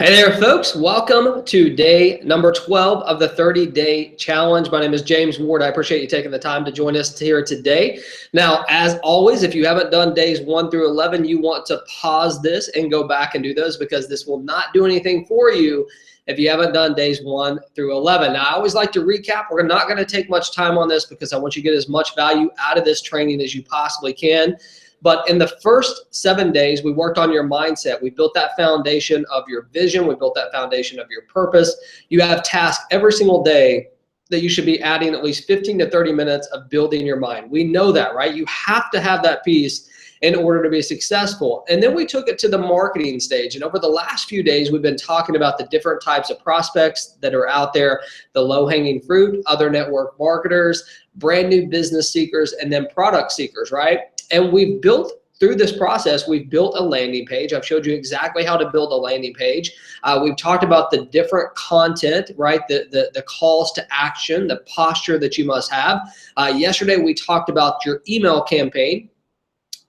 Hey there, folks. Welcome to day number 12 of the 30-day challenge. My name is James Ward. I appreciate you taking the time to join us here today. Now, as always, if you haven't done days 1 through 11, you want to pause this and go back and do those because this will not do anything for you if you haven't done days 1 through 11. Now, I always like to recap. We're not going to take much time on this because I want you to get as much value out of this training as you possibly can. But in the first 7 days, we worked on your mindset. We built that foundation of your vision. We built that foundation of your purpose. You have tasks every single day that you should be adding at least 15 to 30 minutes of building your mind. We know that, right? You have to have that piece in order to be successful. And then we took it to the marketing stage. And over the last few days, we've been talking about the different types of prospects that are out there, the low-hanging fruit, other network marketers, brand new business seekers, and then product seekers, right? And we've built, through this process, we've built a landing page. I've showed you exactly how to build a landing page. We've talked about the different content, right? The calls to action, the posture that you must have. Yesterday, we talked about your email campaign.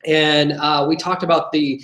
And we talked about the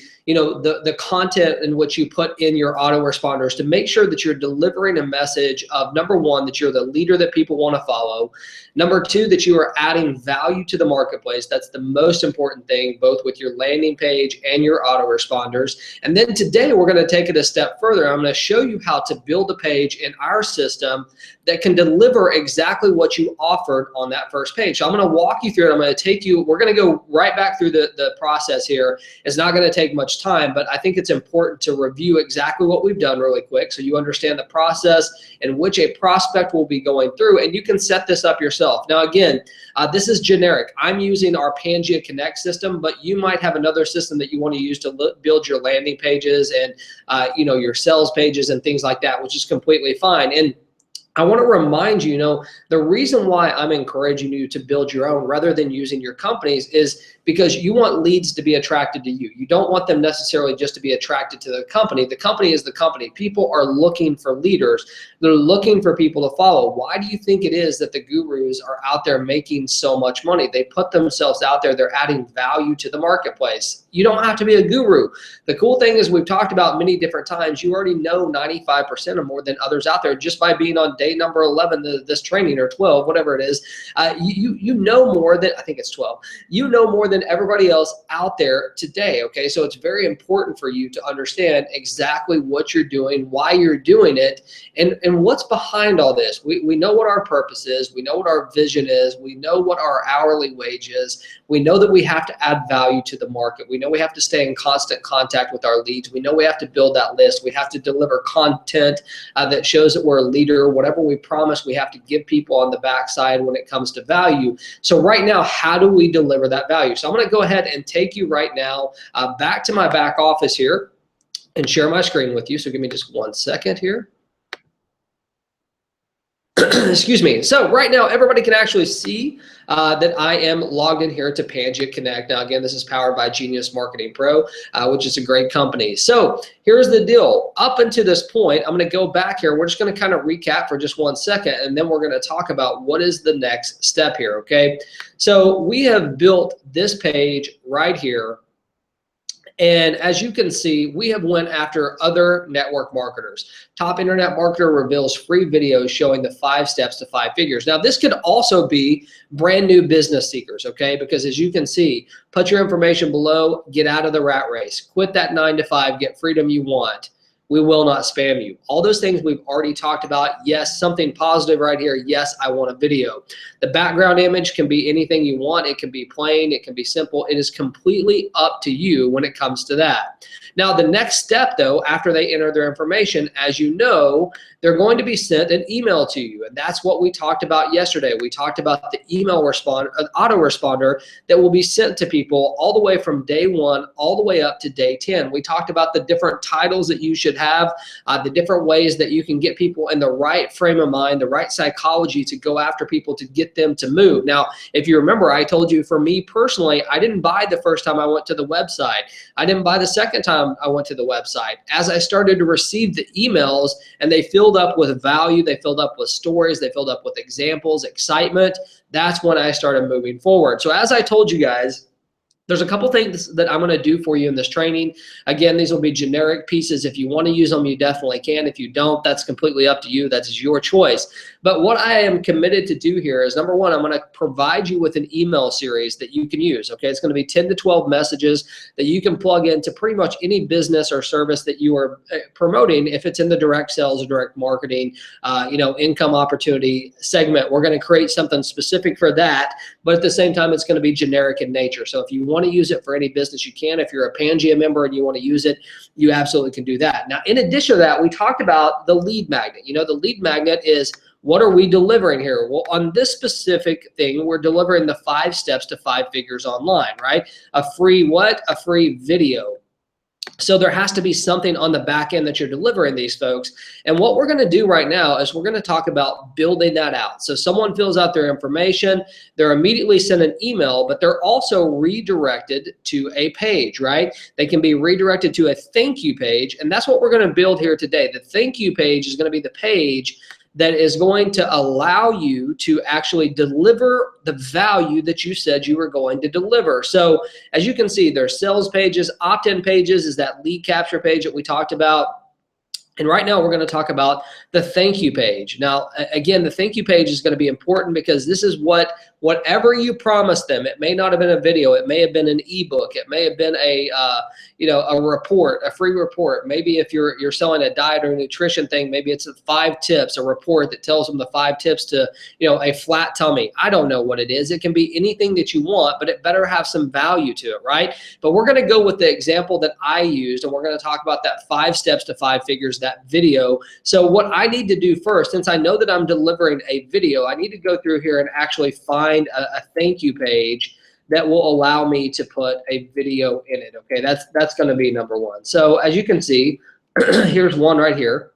content in which you put in your autoresponders to make sure that you're delivering a message of, number one, that you're the leader that people want to follow. Number two, that you are adding value to the marketplace. That's the most important thing, both with your landing page and your autoresponders. And then today, we're going to take it a step further. I'm going to show you how to build a page in our system that can deliver exactly what you offered on that first page. So I'm going to walk you through it. I'm going to take you, we're going to go right back through the process here. It's not going to take much time, but I think it's important to review exactly what we've done really quick so you understand the process in which a prospect will be going through, and you can set this up yourself. Now, again, this is generic. I'm using our Pangea Connect system, but you might have another system that you want to use to build your landing pages and your sales pages and things like that, which is completely fine. And I want to remind you, the reason why I'm encouraging you to build your own rather than using your company's is because you want leads to be attracted to you. You don't want them necessarily just to be attracted to the company. The company is the company. People are looking for leaders. They're looking for people to follow. Why do you think it is that the gurus are out there making so much money? They put themselves out there. They're adding value to the marketplace. You don't have to be a guru. The cool thing is we've talked about many different times. You already know 95% or more than others out there just by being on day number 11, this training, or 12, whatever it is. You know more than, I think it's 12. You know more than everybody else out there today, okay? So it's very important for you to understand exactly what you're doing, why you're doing it, and what's behind all this. We know what our purpose is. We know what our vision is. We know what our hourly wage is. We know that we have to add value to the market. We know we have to stay in constant contact with our leads. We know we have to build that list. We have to deliver content that shows that we're a leader. Whatever we promise, we have to give people on the backside when it comes to value. So right now, how do we deliver that value? So I'm going to go ahead and take you right now back to my back office here and share my screen with you. So give me just 1 second here. Excuse me. So right now, everybody can actually see that I am logged in here to Pangea Connect. Now, again, this is powered by Genius Marketing Pro, which is a great company. So here's the deal. Up until this point, I'm going to go back here. We're just going to kind of recap for just 1 second, and then we're going to talk about what is the next step here, okay? So we have built this page right here. And as you can see, we have went after other network marketers. Top Internet Marketer reveals free videos showing the 5 steps to 5 figures. Now, this could also be brand new business seekers, okay? Because as you can see, put your information below, get out of the rat race, quit that 9 to 5, get freedom you want. We will not spam you. All those things we've already talked about. Yes, something positive right here. Yes, I want a video. The background image can be anything you want. It can be plain. It can be simple. It is completely up to you when it comes to that. Now, the next step, though, after they enter their information, as you know, they're going to be sent an email to you. And that's what we talked about yesterday. We talked about the email autoresponder that will be sent to people all the way from day 1 all the way up to day 10. We talked about the different titles that you should have, the different ways that you can get people in the right frame of mind, the right psychology to go after people to get them to move. Now, if you remember, I told you for me personally, I didn't buy the first time I went to the website. I didn't buy the second time I went to the website. As I started to receive the emails and they filled up with value, they filled up with stories, they filled up with examples, excitement, that's when I started moving forward. So as I told you guys, There's a couple things that I'm going to do for you in this training. Again, these will be generic pieces. If you want to use them, you definitely can. If you don't, that's completely up to you. That's your choice. But what I am committed to do here is, number one, I'm going to provide you with an email series that you can use. Okay, it's going to be 10 to 12 messages that you can plug into pretty much any business or service that you are promoting. If it's in the direct sales or direct marketing, income opportunity segment, we're going to create something specific for that. But at the same time, it's going to be generic in nature. So if you want to use it for any business, you can. If you're a Pangea member and you want to use it, you absolutely can do that. Now, in addition to that, we talked about the lead magnet. The lead magnet is, what are we delivering here? Well, on this specific thing, we're delivering the 5 steps to 5 figures online, right? A free what? A free video. So there has to be something on the back end that you're delivering these folks. And what we're going to do right now is we're going to talk about building that out. So someone fills out their information, they're immediately sent an email, but they're also redirected to a page, right? They can be redirected to a thank you page. And that's what we're going to build here today. The thank you page is going to be the page that is going to allow you to actually deliver the value that you said you were going to deliver. So as you can see, there's sales pages, opt-in pages is that lead capture page that we talked about. And right now we're going to talk about the thank you page. Now, again, the thank you page is going to be important because this is whatever you promised them. It may not have been a video. It may have been an ebook. It may have been a report, a free report. Maybe if you're selling a diet or nutrition thing, maybe it's 5 tips, a report that tells them the 5 tips to, a flat tummy. I don't know what it is. It can be anything that you want, but it better have some value to it, right? But we're going to go with the example that I used, and we're going to talk about that 5 steps to 5 figures, that video. So what I need to do first, since I know that I'm delivering a video, I need to go through here and actually find a thank you page that will allow me to put a video in it. Okay, that's going to be number one. So as you can see, here's one right here.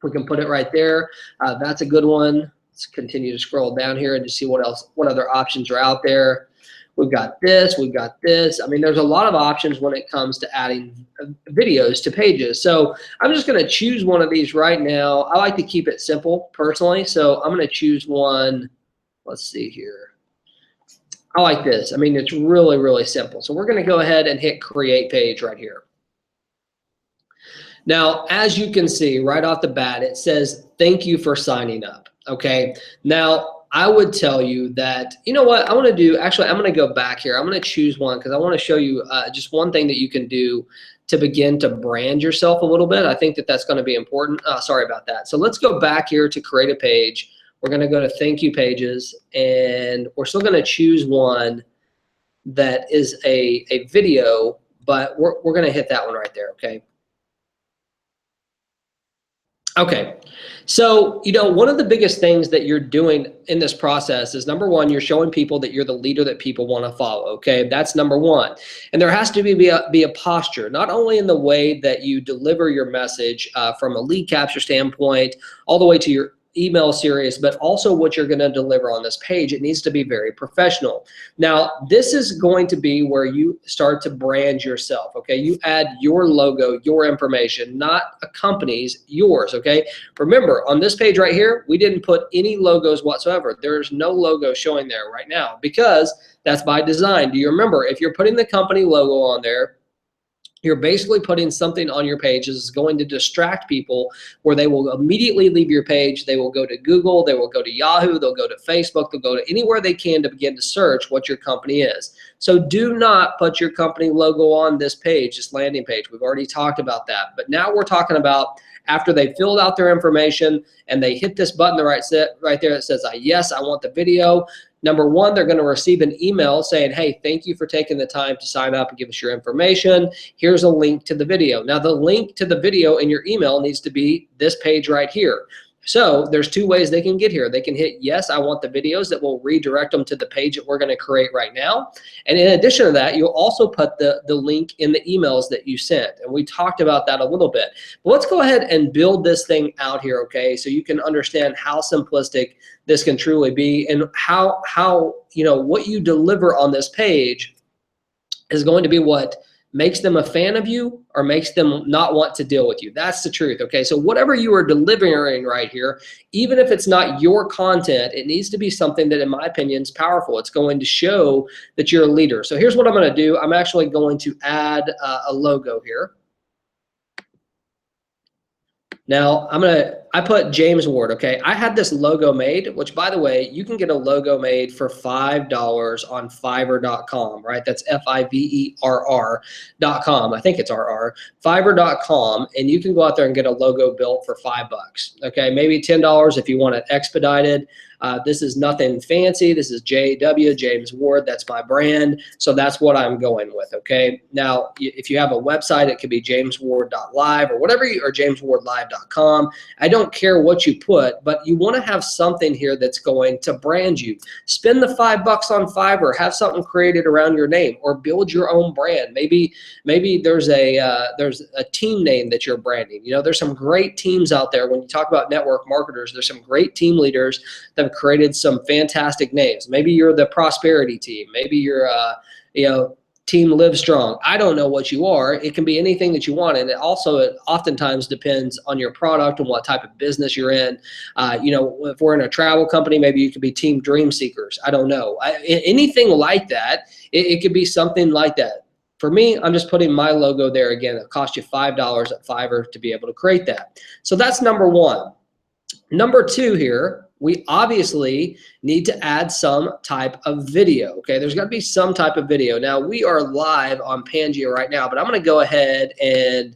We can put it right there. That's a good one. Let's continue to scroll down here and just see what other options are out there. We've got this, we've got this. I mean, there's a lot of options when it comes to adding videos to pages. So I'm just going to choose one of these right now. I like to keep it simple personally. So I'm going to choose one. Let's see here. I like this. I mean, it's really, really simple. So we're going to go ahead and hit create page right here. Now, as you can see right off the bat, it says, thank you for signing up. Okay. Now, I would tell you that, you know what I want to do? Actually, I'm going to go back here. I'm going to choose one because I want to show you just one thing that you can do to begin to brand yourself a little bit. I think that that's going to be important. Sorry about that. So let's go back here to create a page. We're going to go to thank you pages, and we're still going to choose one that is a video, but we're going to hit that one right there. Okay. Okay, so one of the biggest things that you're doing in this process is, number one, you're showing people that you're the leader that people want to follow. Okay, that's number one, and there has to be a posture, not only in the way that you deliver your message from a lead capture standpoint, all the way to your email series, but also what you're going to deliver on this page. It needs to be very professional. Now, this is going to be where you start to brand yourself. Okay, you add your logo, your information, not a company's, yours. Okay, remember on this page right here, we didn't put any logos whatsoever. There's no logo showing there right now because that's by design. Do you remember, if you're putting the company logo on there, you're basically putting something on your page that is going to distract people, where they will immediately leave your page. They will go to Google, they will go to Yahoo, they'll go to Facebook, they'll go to anywhere they can to begin to search what your company is. So do not put your company logo on this page, this landing page. We've already talked about that. But now we're talking about after they filled out their information and they hit this button right there that says, yes, I want the video. Number one, they're going to receive an email saying, hey, thank you for taking the time to sign up and give us your information. Here's a link to the video. Now, the link to the video in your email needs to be this page right here. So there's 2 ways they can get here. They can hit yes, I want the videos, that will redirect them to the page that we're going to create right now. And in addition to that, you'll also put the link in the emails that you sent. And we talked about that a little bit. But let's go ahead and build this thing out here, okay? So you can understand how simplistic this can truly be, and how what you deliver on this page is going to be what makes them a fan of you or makes them not want to deal with you. That's the truth, okay? So whatever you are delivering right here, even if it's not your content, it needs to be something that, in my opinion, is powerful. It's going to show that you're a leader. So here's what I'm gonna do. I'm actually going to add a logo here. Now I put James Ward, okay? I had this logo made, which, by the way, you can get a logo made for $5 on Fiverr.com, right? That's Fiverr.com. I think it's RR, Fiverr.com, and you can go out there and get a logo built for $5, okay? Maybe $10 if you want it expedited. This is nothing fancy. This is JW, James Ward. That's my brand. So that's what I'm going with, okay? Now, if you have a website, it could be jamesward.live or whatever, or jameswardlive.com. I don't care what you put, but you want to have something here that's going to brand you. Spend the $5 on Fiverr. Have something created around your name, or build your own brand. Maybe there's a team name that you're branding. You know, there's some great teams out there. When you talk about network marketers, there's some great team leaders that have created some fantastic names. Maybe you're the prosperity team. Maybe you're Team Live Strong. I don't know what you are. It can be anything that you want. And it oftentimes depends on your product and what type of business you're in. If we're in a travel company, maybe you could be Team Dream Seekers. I don't know. Anything like that, it could be something like that. For me, I'm just putting my logo there. Again, it costs you $5 at Fiverr to be able to create that. So that's number one. Number two here, we obviously need to add some type of video, okay? There's got to be some type of video. Now, we are live on Pangea right now, but I'm going to go ahead and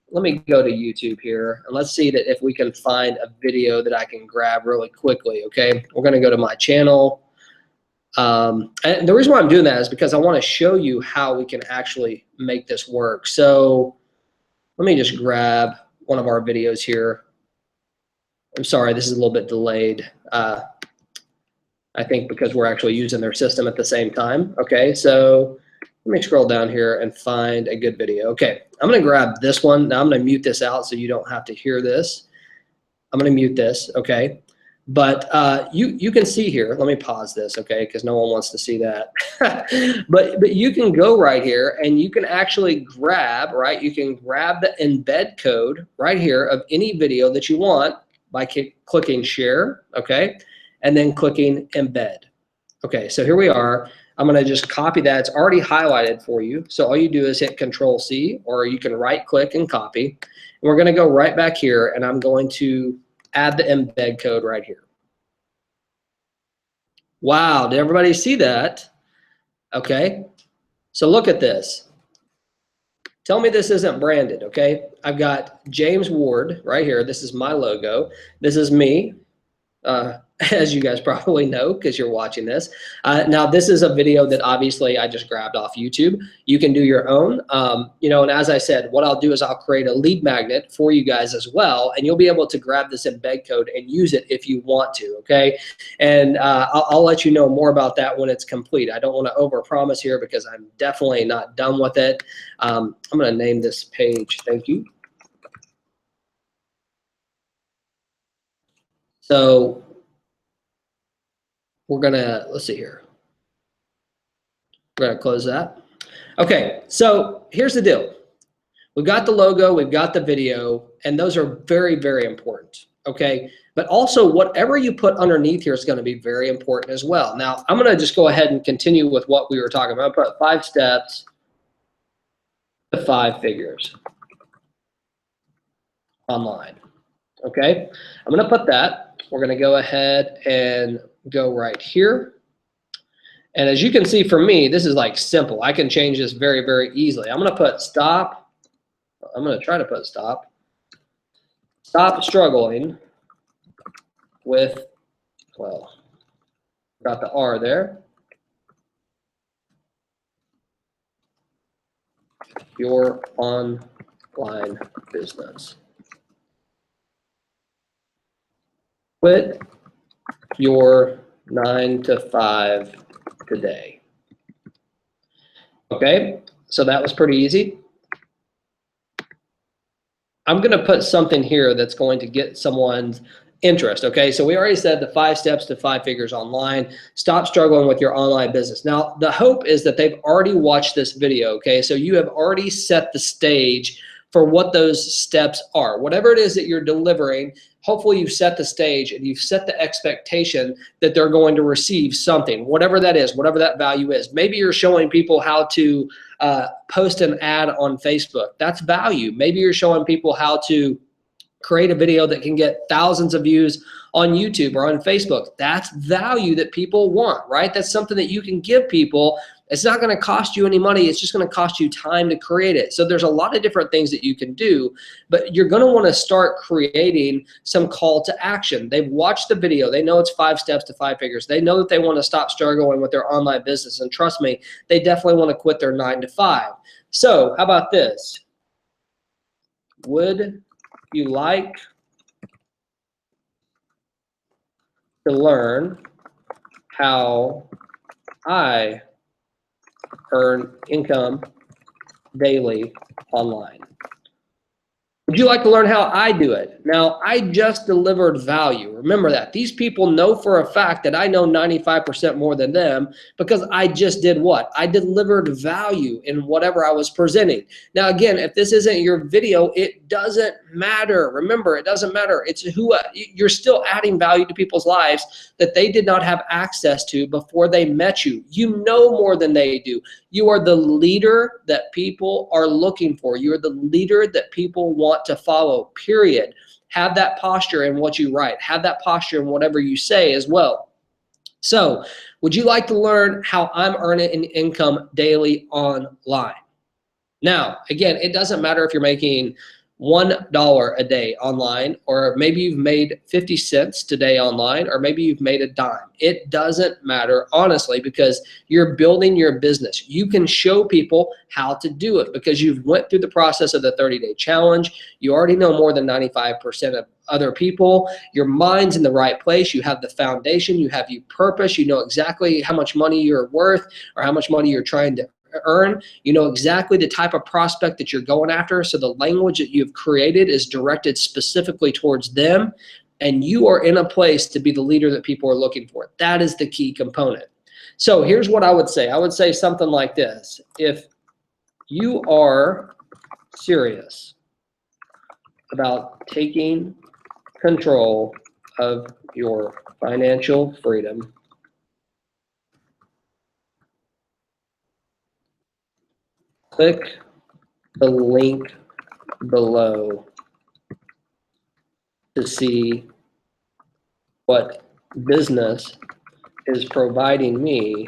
let me go to YouTube here, and let's see that if we can find a video that I can grab really quickly, okay? We're going to go to my channel. And the reason why I'm doing that is because I want to show you how we can actually make this work. So let me just grab one of our videos here. I'm sorry, this is a little bit delayed. I think because we're actually using their system at the same time. Okay, so let me scroll down here and find a good video. Okay, I'm gonna grab this one. Now I'm gonna mute this out so you don't have to hear this. I'm gonna mute this, okay? But you can see here, let me pause this, okay, because no one wants to see that. but you can go right here and you can actually grab, right? You can grab the embed code right here of any video that you want by clicking share, okay, and then clicking embed. Okay, so here we are. I'm gonna just copy that. It's already highlighted for you. So all you do is hit Control-C, or you can right click and copy. And we're gonna go right back here, and I'm going to add the embed code right here. Wow, did everybody see that? Okay, so look at this. Tell me this isn't branded, okay? I've got James Ward right here. This is my logo. This is me, as you guys probably know because you're watching this. Now, this is a video that obviously I just grabbed off YouTube. You can do your own, and as I said, what I'll do is I'll create a lead magnet for you guys as well, and you'll be able to grab this embed code and use it if you want to, okay? And I'll let you know more about that when it's complete. I don't want to overpromise here because I'm definitely not done with it. I'm going to name this page, thank you. So we're gonna, let's see here. We're gonna close that. Okay, so here's the deal. We've got the logo, we've got the video, and those are very, very important, okay? But also whatever you put underneath here is gonna be very important as well. Now, I'm gonna just go ahead and continue with what we were talking about. I put 5 steps to 5 figures online, okay? I'm gonna put that. We're gonna go ahead and go right here. And as you can see for me, this is like simple. I can change this very, very easily. I'm gonna put stop. I'm gonna try to put stop. Stop struggling with, well, got the R there. Your online business. Quit your 9 to 5 today. Okay, so that was pretty easy. I'm going to put something here that's going to get someone's interest. Okay, so we already said the 5 steps to 5 figures online. Stop struggling with your online business. Now, the hope is that they've already watched this video. Okay, so you have already set the stage for what those steps are. Whatever it is that you're delivering, hopefully you've set the stage and you've set the expectation that they're going to receive something, whatever that is, whatever that value is. Maybe you're showing people how to post an ad on Facebook. That's value. Maybe you're showing people how to create a video that can get thousands of views on YouTube or on Facebook. That's value that people want, right? That's something that you can give people. It's not going to cost you any money. It's just going to cost you time to create it. So there's a lot of different things that you can do, but you're going to want to start creating some call to action. They've watched the video. They know it's 5 steps to 5 figures. They know that they want to stop struggling with their online business. And trust me, they definitely want to quit their 9 to 5. So how about this? Would you like to learn how I earn income daily online? Would you like to learn how I do it? Now, I just delivered value. Remember that. These people know for a fact that I know 95% more than them because I just did what? I delivered value in whatever I was presenting. Now, again, if this isn't your video, it doesn't matter. Remember, it doesn't matter. It's who you're still adding value to people's lives that they did not have access to before they met you. You know more than they do. You are the leader that people are looking for. You are the leader that people want to follow, period. Have that posture in what you write. Have that posture in whatever you say as well. So, would you like to learn how I'm earning an income daily online? Now, again, it doesn't matter if you're making $1 a day online, or maybe you've made 50 cents today online, or maybe you've made a dime. It doesn't matter, honestly, because you're building your business. You can show people how to do it because you've went through the process of the 30-day challenge. You already know more than 95% of other people. Your mind's in the right place. You have the foundation. You have your purpose. You know exactly how much money you're worth or how much money you're trying to earn. You know exactly the type of prospect that you're going after. So the language that you've created is directed specifically towards them, and you are in a place to be the leader that people are looking for. That is the key component. So here's what I would say. I would say something like this. If you are serious about taking control of your financial freedom, click the link below to see what business is providing me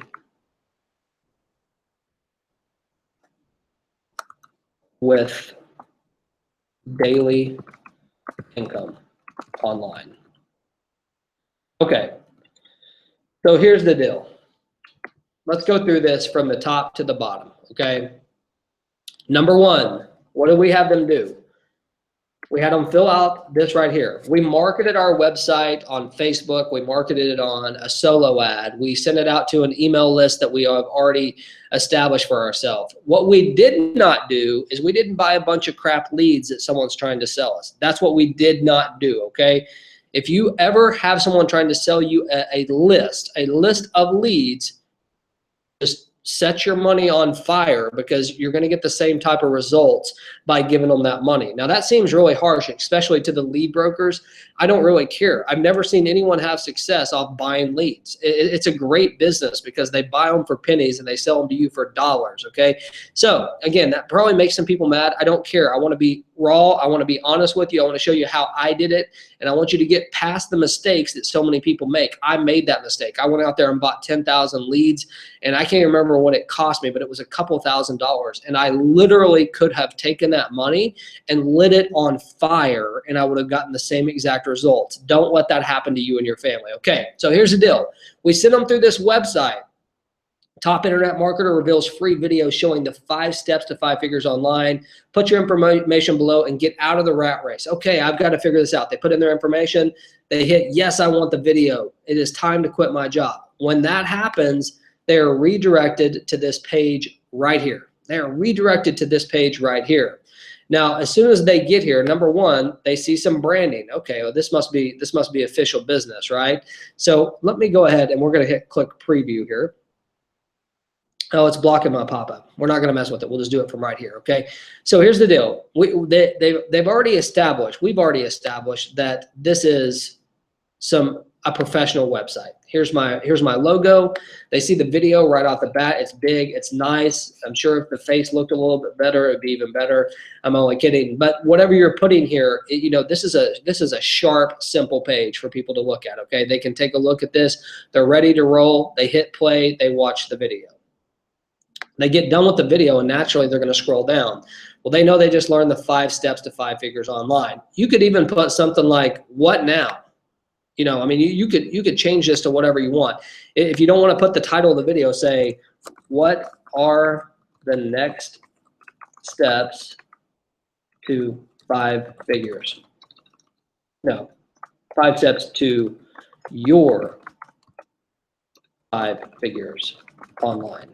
with daily income online. Okay, so here's the deal. Let's go through this from the top to the bottom, okay? Number one, what do we have them do? We had them fill out this right here. We marketed our website on Facebook. We marketed it on a solo ad. We sent it out to an email list that we have already established for ourselves. What we did not do is we didn't buy a bunch of crap leads that someone's trying to sell us. That's what we did not do, okay? If you ever have someone trying to sell you a list of leads, just set your money on fire because you're going to get the same type of results by giving them that money. Now that seems really harsh, especially to the lead brokers. I don't really care. I've never seen anyone have success off buying leads. It's a great business because they buy them for pennies and they sell them to you for dollars, okay? So again, that probably makes some people mad. I don't care. I want to be raw. I want to be honest with you. I want to show you how I did it, and I want you to get past the mistakes that so many people make. I made that mistake. I went out there and bought 10,000 leads, and I can't remember what it cost me, but it was a couple $1,000s, and I literally could have taken that money and lit it on fire, and I would have gotten the same exact results. Don't let that happen to you and your family. Okay, so here's the deal. We send them through this website. Top Internet Marketer reveals free videos showing the 5 steps to 5 figures online. Put your information below and get out of the rat race. Okay, I've got to figure this out. They put in their information. They hit, yes, I want the video. It is time to quit my job. When that happens, they are redirected to this page right here. They are redirected to this page right here. Now, as soon as they get here, number one, they see some branding. Okay, well, this must be official business, right? So let me go ahead and we're going to click preview here. Oh, it's blocking my pop-up. We're not going to mess with it. We'll just do it from right here, okay? So here's the deal. They've already established, we've already established that this is a professional website. Here's my logo. They see the video right off the bat. It's big, it's nice. I'm sure if the face looked a little bit better, it'd be even better. I'm only kidding. But whatever you're putting here, you know, this is a sharp, simple page for people to look at, okay? They can take a look at this. They're ready to roll. They hit play, they watch the video. They get done with the video and naturally they're going to scroll down. Well, they know they just learned the 5 steps to 5 figures online. You could even put something like, what now? You know, I mean, you could change this to whatever you want. If you don't want to put the title of the video, say, what are the next steps to 5 figures? No, 5 steps to your 5 figures online.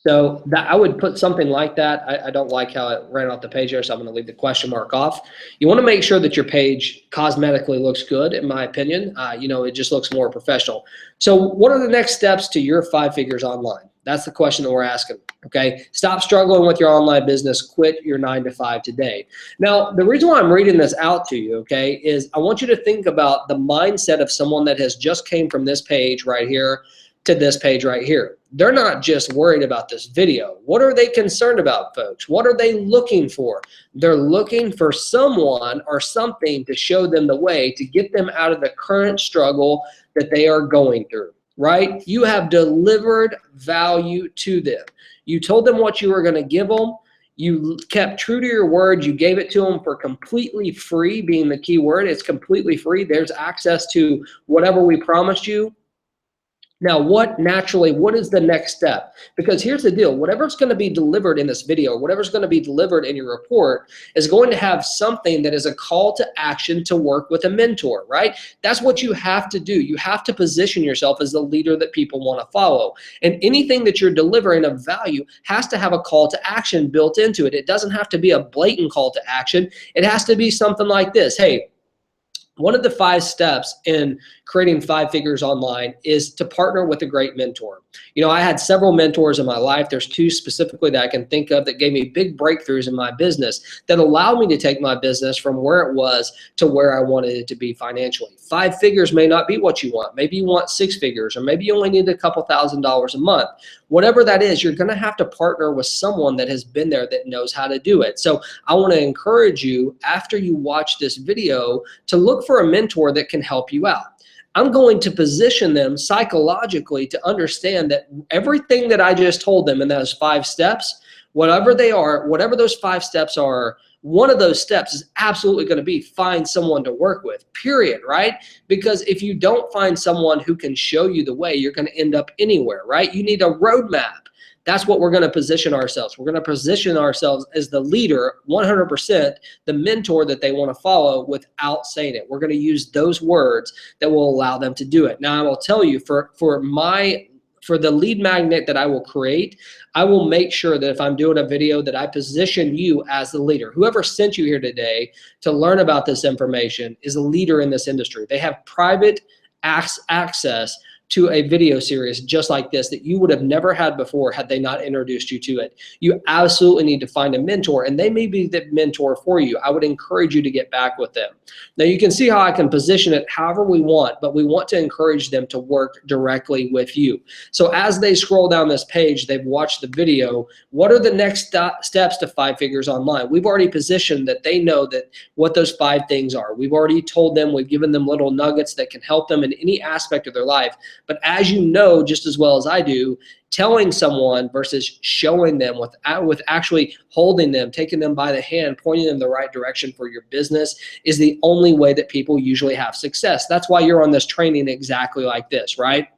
So I would put something like that. I don't like how it ran off the page there, so I'm going to leave the question mark off. You want to make sure that your page cosmetically looks good, in my opinion. You know, it just looks more professional. So what are the next steps to your 5 figures online? That's the question that we're asking, okay? Stop struggling with your online business. Quit your 9 to 5 today. Now, the reason why I'm reading this out to you, okay, is I want you to think about the mindset of someone that has just came from this page right here to this page right here. They're not just worried about this video. What are they concerned about, folks? What are they looking for? They're looking for someone or something to show them the way to get them out of the current struggle that they are going through, right? You have delivered value to them. You told them what you were going to give them. You kept true to your word. You gave it to them for completely free, being the key word. It's completely free. There's access to whatever we promised you. Now, what is the next step? Because here's the deal, whatever's going to be delivered in this video, whatever's going to be delivered in your report is going to have something that is a call to action to work with a mentor, right? That's what you have to do. You have to position yourself as the leader that people want to follow. And anything that you're delivering of value has to have a call to action built into it. It doesn't have to be a blatant call to action. It has to be something like this. Hey, one of the 5 steps in creating 5 figures online is to partner with a great mentor. You know, I had several mentors in my life. There's 2 specifically that I can think of that gave me big breakthroughs in my business that allowed me to take my business from where it was to where I wanted it to be financially. 5 figures may not be what you want. Maybe you want 6 figures, or maybe you only need a couple $1,000s a month. Whatever that is, you're going to have to partner with someone that has been there that knows how to do it. So I want to encourage you, after you watch this video, to look for a mentor that can help you out. I'm going to position them psychologically to understand that everything that I just told them in those 5 steps, whatever they are, whatever those 5 steps are, one of those steps is absolutely going to be find someone to work with, period, right? Because if you don't find someone who can show you the way, you're going to end up anywhere, right? You need a roadmap. That's what we're going to position ourselves. We're going to position ourselves as the leader, 100%, the mentor that they want to follow without saying it. We're going to use those words that will allow them to do it. Now, I will tell you, for the lead magnet that I will create, I will make sure that if I'm doing a video that I position you as the leader. Whoever sent you here today to learn about this information is a leader in this industry. They have private access to a video series just like this that you would have never had before had they not introduced you to it. You absolutely need to find a mentor, and they may be the mentor for you. I would encourage you to get back with them. Now, you can see how I can position it however we want, but we want to encourage them to work directly with you. So as they scroll down this page, they've watched the video. What are the next steps to 5 figures online? We've already positioned that they know that what those 5 things are. We've already told them, we've given them little nuggets that can help them in any aspect of their life. But as you know, just as well as I do, telling someone versus showing them with actually holding them, taking them by the hand, pointing them the right direction for your business is the only way that people usually have success. That's why you're on this training exactly like this, right?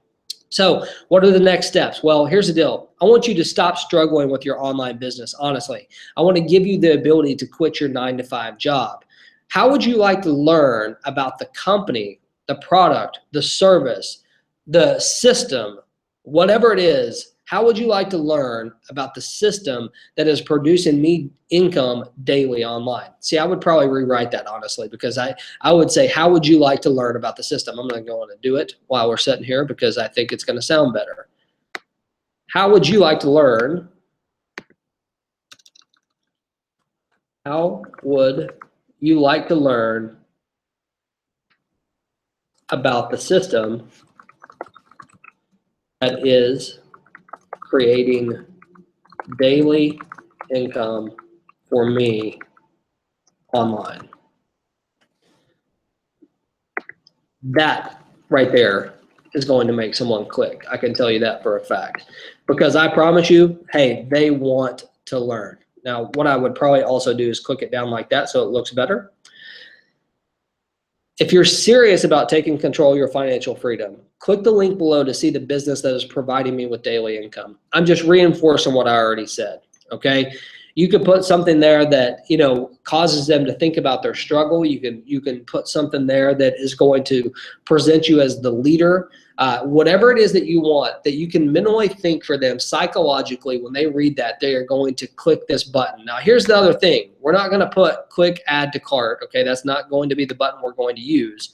So what are the next steps? Well, here's the deal. I want you to stop struggling with your online business, honestly. I want to give you the ability to quit your 9 to 5 job. How would you like to learn about the company, the product, the service, the system, whatever it is, How would you like to learn about the system that is producing me income daily online? See, I would probably rewrite that honestly, because I would say, how would you like to learn about the system? I'm going to go on and do it while we're sitting here because I think it's going to sound better. How would you like to learn? How would you like to learn about the system that is creating daily income for me online? That right there is going to make someone click. I can tell you that for a fact, because I promise you, hey, they want to learn. Now, what I would probably also do is click it down like that so it looks better. If you're serious about taking control of your financial freedom, click the link below to see the business that is providing me with daily income. I'm just reinforcing what I already said, okay? You could put something there that, you know, causes them to think about their struggle. You can put something there that is going to present you as the leader. Whatever it is that you want, that you can mentally think for them psychologically, when they read that, they are going to click this button. Now, here's the other thing. We're not going to put click add to cart, okay? That's not going to be the button we're going to use.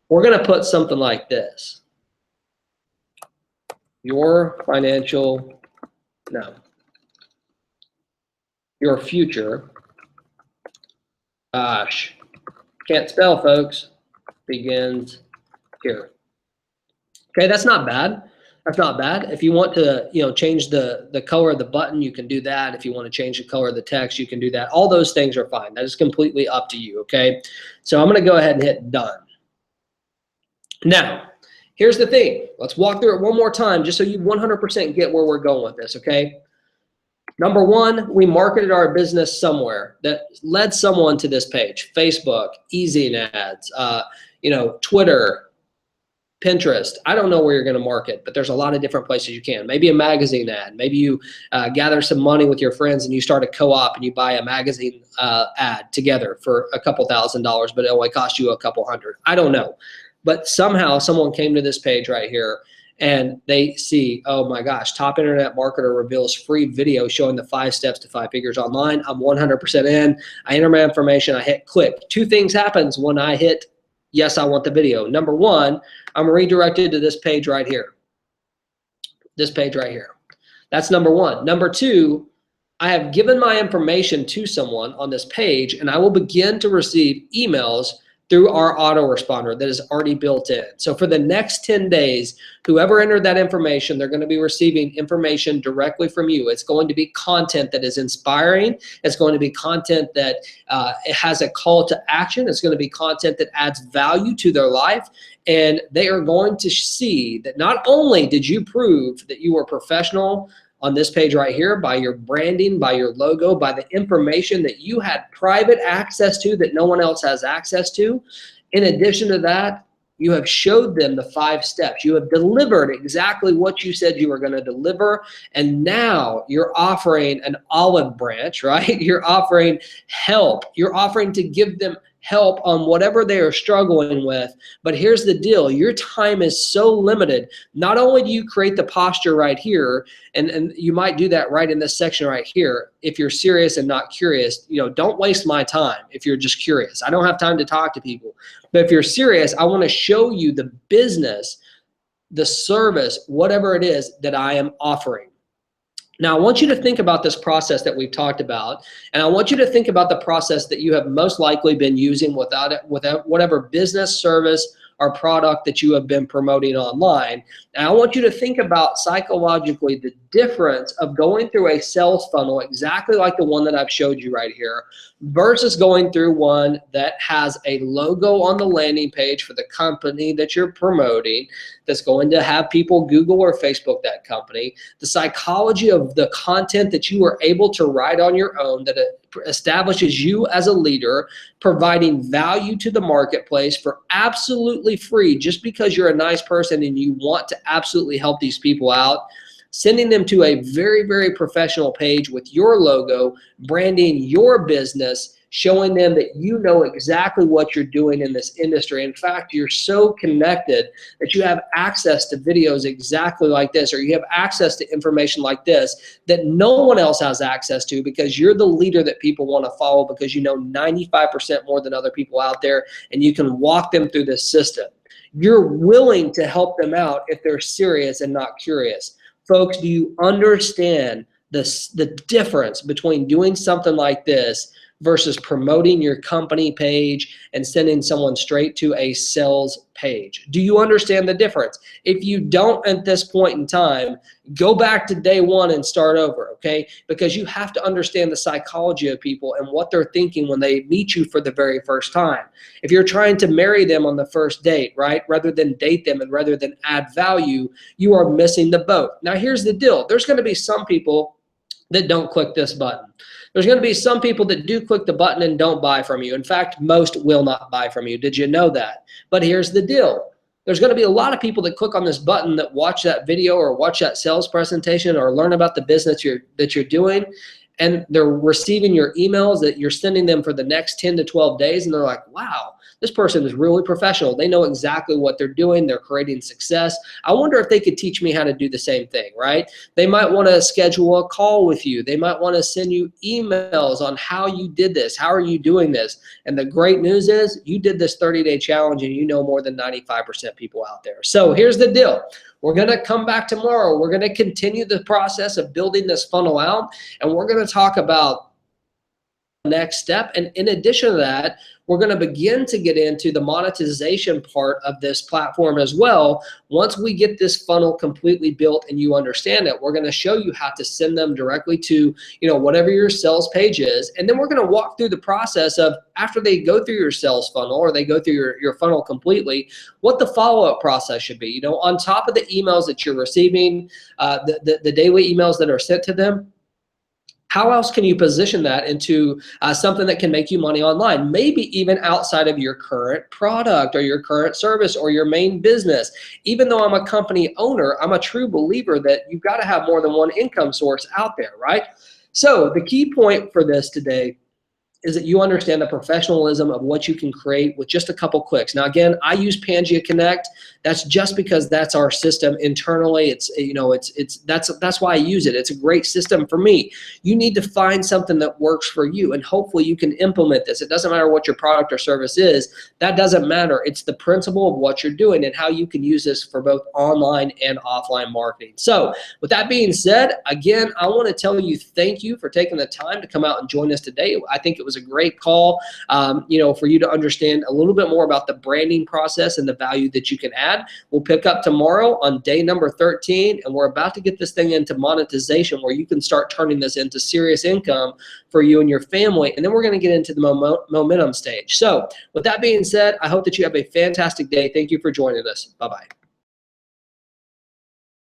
We're going to put something like this. Your future, gosh, can't spell, folks, begins here. Okay, that's not bad. That's not bad. If you want to, you know, change the color of the button, you can do that. If you want to change the color of the text, you can do that. All those things are fine. That is completely up to you, okay? So I'm going to go ahead and hit done. Now, here's the thing. Let's walk through it one more time just so you 100% get where we're going with this, okay? Number one, we marketed our business somewhere that led someone to this page. Facebook, e-zine ads, you know, Twitter, Pinterest. I don't know where you're going to market, but there's a lot of different places you can. Maybe a magazine ad. Maybe you gather some money with your friends and you start a co-op and you buy a magazine ad together for a couple $1,000s, but it only costs you a couple hundred. I don't know. But somehow someone came to this page right here and they see, oh my gosh, top internet marketer reveals free video showing the 5 steps to 5 figures online. I'm 100% in. I enter my information. I hit click. 2 things happens when I hit yes, I want the video. Number one, I'm redirected to this page right here. This page right here. That's number one. Number two, I have given my information to someone on this page and I will begin to receive emails through our autoresponder that is already built in. So for the next 10 days, whoever entered that information, they're going to be receiving information directly from you. It's going to be content that is inspiring. It's going to be content that it has a call to action. It's going to be content that adds value to their life. And they are going to see that not only did you prove that you were professional on this page right here by your branding, by your logo, by the information that you had private access to that no one else has access to. In addition to that, you have showed them the 5 steps. You have delivered exactly what you said you were going to deliver. And now you're offering an olive branch, right? You're offering help. You're offering to give them help on whatever they are struggling with. But here's the deal. Your time is so limited. Not only do you create the posture right here, and you might do that right in this section right here. If you're serious and not curious, you know, don't waste my time if you're just curious. I don't have time to talk to people. But if you're serious, I want to show you the business, the service, whatever it is that I am offering. Now, I want you to think about this process that we've talked about, and I want you to think about the process that you have most likely been using without whatever business, service, or product that you have been promoting online. And I want you to think about psychologically the difference of going through a sales funnel exactly like the one that I've showed you right here versus going through one that has a logo on the landing page for the company that you're promoting that's going to have people Google or Facebook that company. The psychology of the content that you are able to write on your own that establishes you as a leader, providing value to the marketplace for absolutely free just because you're a nice person and you want to absolutely help these people out. sending them to a very, very professional page with your logo, branding your business, showing them that you know exactly what you're doing in this industry. In fact, you're so connected that you have access to videos exactly like this, or you have access to information like this that no one else has access to, because you're the leader that people want to follow, because you know 95% more than other people out there, and you can walk them through this system. You're willing to help them out if they're serious and not curious. Folks, do you understand the difference between doing something like this versus promoting your company page and sending someone straight to a sales page? Do you understand the difference? If you don't at this point in time, go back to day one and start over, okay? Because you have to understand the psychology of people and what they're thinking when they meet you for the very first time. If you're trying to marry them on the first date, right, rather than date them and rather than add value, you are missing the boat. Now, here's the deal. There's going to be some people that don't click this button. There's going to be some people that do click the button and don't buy from you. In fact, most will not buy from you. Did you know that? But here's the deal. There's going to be a lot of people that click on this button that watch that video or watch that sales presentation or learn about the business that you're doing, and they're receiving your emails that you're sending them for the next 10 to 12 days, and they're like, wow, this person is really professional. They know exactly what they're doing. They're creating success. I wonder if they could teach me how to do the same thing, right? They might want to schedule a call with you. They might want to send you emails on how you did this. How are you doing this? And the great news is you did this 30-day challenge and you know more than 95% people out there. So here's the deal. We're going to come back tomorrow. We're going to continue the process of building this funnel out, and we're going to talk about the next step. And in addition to that, we're going to begin to get into the monetization part of this platform as well. Once we get this funnel completely built and you understand it, we're going to show you how to send them directly to, whatever your sales page is. And then we're going to walk through the process of, after they go through your sales funnel or they go through your funnel completely, what the follow-up process should be. On top of the emails that you're receiving, the daily emails that are sent to them, how else can you position that into something that can make you money online? Maybe even outside of your current product or your current service or your main business. Even though I'm a company owner, I'm a true believer that you've got to have more than one income source out there, right? So the key point for this today is that you understand the professionalism of what you can create with just a couple clicks. Now, again, I use Pangea Connect. That's just because that's our system internally. That's why I use it. It's a great system for me. You need to find something that works for you, and hopefully you can implement this. It doesn't matter what your product or service is. That doesn't matter. It's the principle of what you're doing and how you can use this for both online and offline marketing. So with that being said, again, I want to tell you thank you for taking the time to come out and join us today. I think it was a great call, for you to understand a little bit more about the branding process and the value that you can add. We'll pick up tomorrow on day number 13, and we're about to get this thing into monetization where you can start turning this into serious income for you and your family. And then we're going to get into the momentum stage. So with that being said, I hope that you have a fantastic day. Thank you for joining us. Bye-bye.